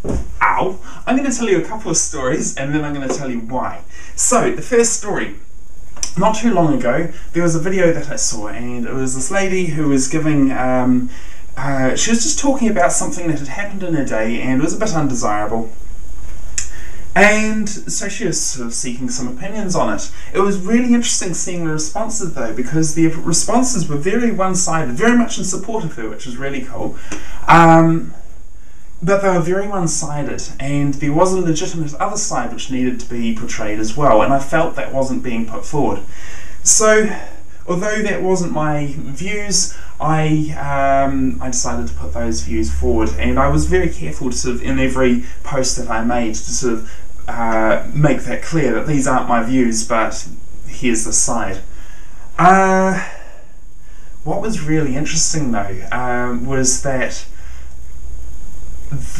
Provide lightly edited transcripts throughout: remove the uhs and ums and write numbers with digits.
Ow! I'm going to tell you a couple of stories and then I'm going to tell you why. So, the first story. Not too long ago, there was a video that I saw, and it was this lady who was giving, she was just talking about something that had happened in her day, and it was a bit undesirable. And so she was sort of seeking some opinions on it. It was really interesting seeing the responses though, because the responses were very one-sided, very much in support of her, which was really cool. But they were very one-sided, and there was a legitimate other side which needed to be portrayed as well, and I felt that wasn't being put forward. So, although that wasn't my views, I decided to put those views forward, and I was very careful to sort of, in every post that I made, to sort of make that clear that these aren't my views, but here's the side. What was really interesting though was that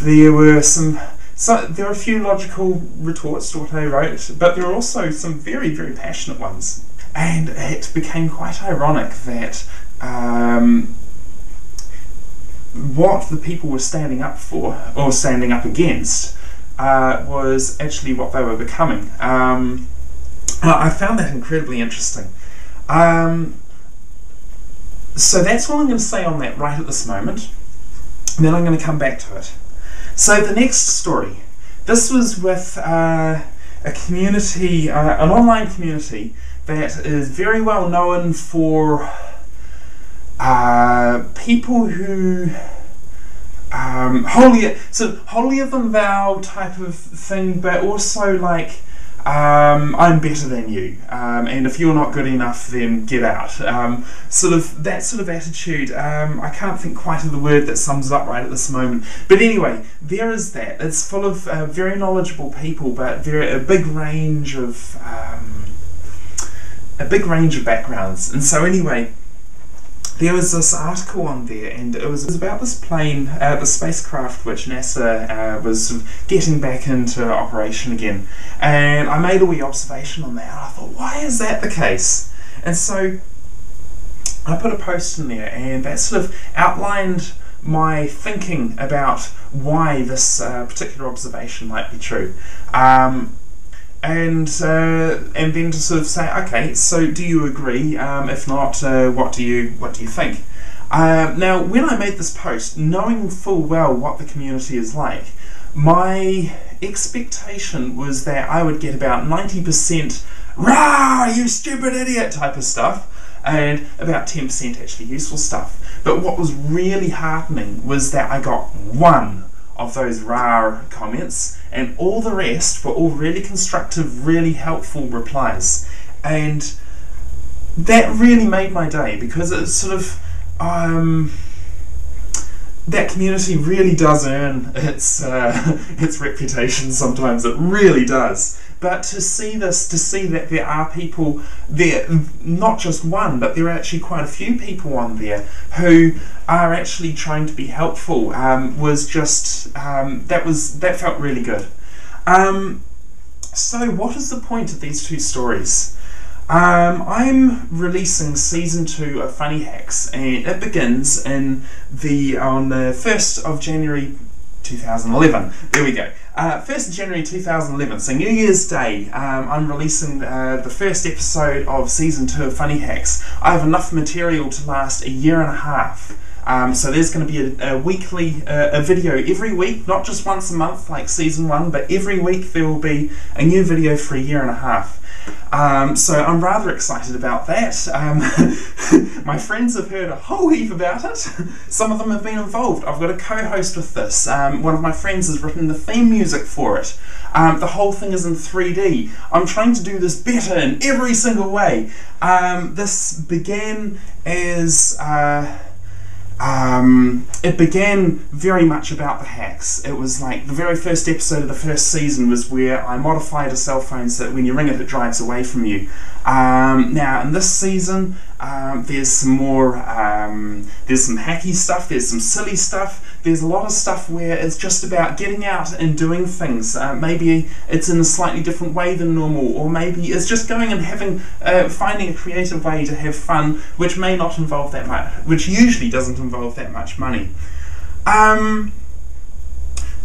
there were there were a few logical retorts to what I wrote, but there were also some very, very passionate ones. And it became quite ironic that what the people were standing up for, or standing up against, was actually what they were becoming. I found that incredibly interesting. So that's all I'm going to say on that right at this moment. And then I'm going to come back to it. So the next story. This was with a community, an online community that is very well known for people who holier than thou type of thing, but also like I'm better than you, and if you're not good enough, then get out. Sort of that sort of attitude. I can't think quite of the word that sums it up right at this moment. But anyway, there is that. It's full of very knowledgeable people, but a big range of backgrounds. And so anyway, there was this article on there, and it was about this plane, the spacecraft which NASA was sort of getting back into operation again. And I made a wee observation on that, and I thought, why is that the case? And so I put a post in there, and that sort of outlined my thinking about why this particular observation might be true. And then to sort of say, okay, so do you agree? If not, what do you think? Now, when I made this post, knowing full well what the community is like, my expectation was that I would get about 90% "Rah, you stupid idiot" type of stuff, and about 10% actually useful stuff. But what was really heartening was that I got one of those rah comments, and all the rest were all really constructive, really helpful replies. And that really made my day, because it's sort of that community really does earn its reputation sometimes. It really does. But to see that there are people there, not just one, but there are actually quite a few people on there who are actually trying to be helpful, was just, that felt really good. So what is the point of these two stories? I'm releasing season 2 of FunnyHacks, and it begins on the 1st of January 2011. There we go. 1st of January 2011, so New Year's Day, I'm releasing the first episode of season 2 of FunnyHacks. I have enough material to last a year and a half. So there's going to be a weekly a video every week, not just once a month like season 1, but every week there will be a new video for a year and a half. So I'm rather excited about that. My friends have heard a whole heap about it. Some of them have been involved. I've got a co-host with this. One of my friends has written the theme music for it. The whole thing is in 3D. I'm trying to do this better in every single way. This began as it began very much about the hacks. It was like the very first episode of the first season was where I modified a cell phone so that when you ring it, it drives away from you. Now in this season, there's some more, there's some hacky stuff, there's some silly stuff, there's a lot of stuff where it's just about getting out and doing things. Maybe it's in a slightly different way than normal, or maybe it's just going and having, finding a creative way to have fun, which may not involve that much, which usually doesn't involve that much money.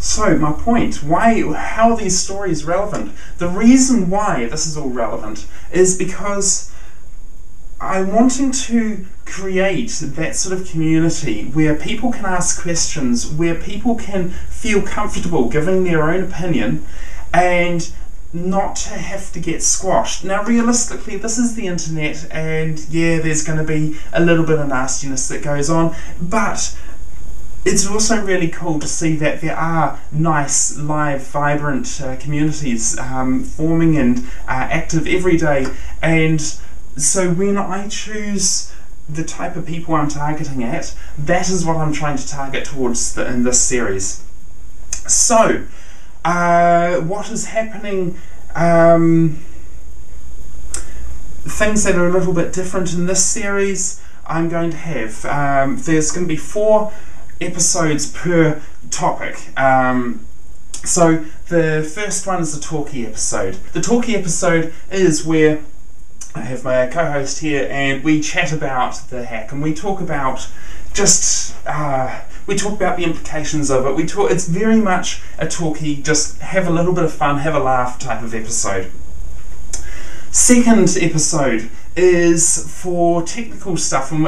So my point, how are these stories relevant? The reason why this is all relevant is because I'm wanting to create that sort of community where people can ask questions, where people can feel comfortable giving their own opinion and not to have to get squashed. Now realistically, this is the internet, and yeah, there's going to be a little bit of nastiness that goes on, but it's also really cool to see that there are nice, live, vibrant communities forming and active every day. And so when I choose the type of people I'm targeting at, that is what I'm trying to target towards in this series. So, what is happening? Things that are a little bit different in this series, I'm going to have. There's going to be 4 episodes per topic. So the first one is the talkie episode. The talkie episode is where I have my co-host here and we chat about the hack, and we talk about we talk about the implications of it. It's very much a talkie, just have a little bit of fun, have a laugh type of episode. Second episode is for technical stuff, and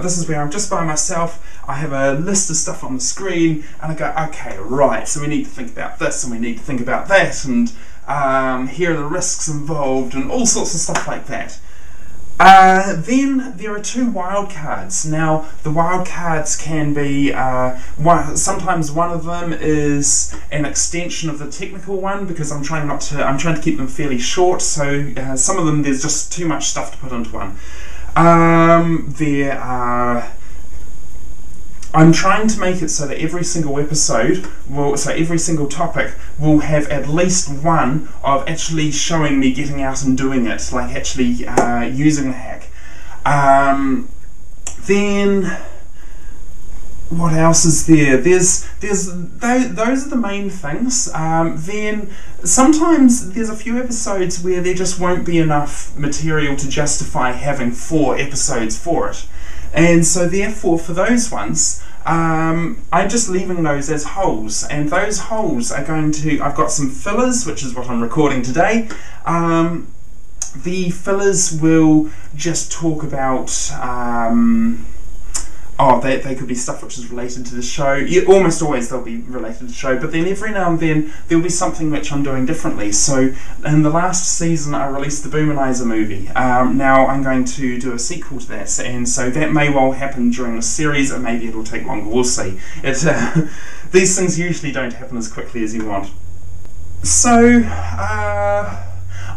this is where I'm just by myself. I have a list of stuff on the screen, and I go, okay, right, so we need to think about this, and we need to think about that, and here are the risks involved, and all sorts of stuff like that. Then there are 2 wildcards. Now, the wildcards can be, sometimes one of them is an extension of the technical one, because I'm trying to keep them fairly short, so some of them there's just too much stuff to put into one. I'm trying to make it so that every single episode, every single topic will have at least one of actually showing me getting out and doing it, like actually using the hack. Then what else is there? Those are the main things. Then sometimes there's a few episodes where there just won't be enough material to justify having 4 episodes for it. And so therefore for those ones, I'm just leaving those as holes, and those holes are I've got some fillers, which is what I'm recording today. The fillers will just talk about, they could be stuff which is related to the show. Yeah, almost always they'll be related to the show, but then every now and then there'll be something which I'm doing differently. So in the last season I released the Boomanizer movie. Now I'm going to do a sequel to that, and so that may well happen during the series, or maybe it'll take longer, we'll see. These things usually don't happen as quickly as you want. So,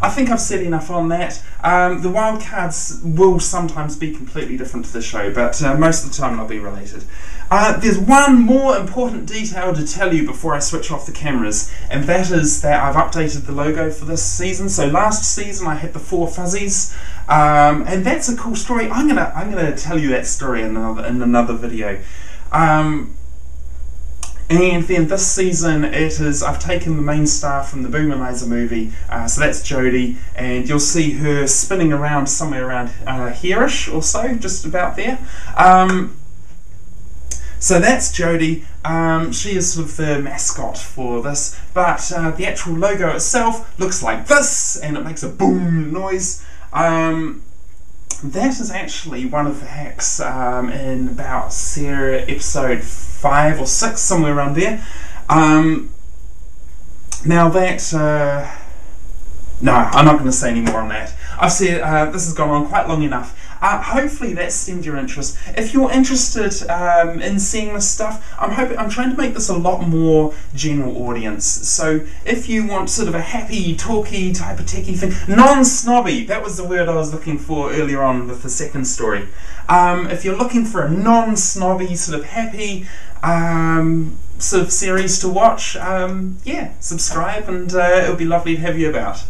I think I've said enough on that. The wildcards will sometimes be completely different to the show, but most of the time they'll be related. There's one more important detail to tell you before I switch off the cameras, and that is that I've updated the logo for this season. So last season I had the 4 fuzzies, and that's a cool story. I'm gonna tell you that story in another video. And then this season I've taken the main star from the Boomanizer movie, so that's Jodie, and you'll see her spinning around somewhere around here-ish or so, just about there. So that's Jodie. She is sort of the mascot for this, but the actual logo itself looks like this, and it makes a boom noise. That is actually one of the hacks in about episode 5 or 6, somewhere around there. Now that... no, I'm not going to say any more on that. I've said this has gone on quite long enough. Hopefully that stemmed your interest. If you're interested in seeing this stuff, I'm trying to make this a lot more general audience. So if you want sort of a happy, talky type of techie thing, non-snobby, that was the word I was looking for earlier on with the second story. If you're looking for a non-snobby, sort of happy sort of series to watch, yeah, subscribe, and it'll be lovely to have you about.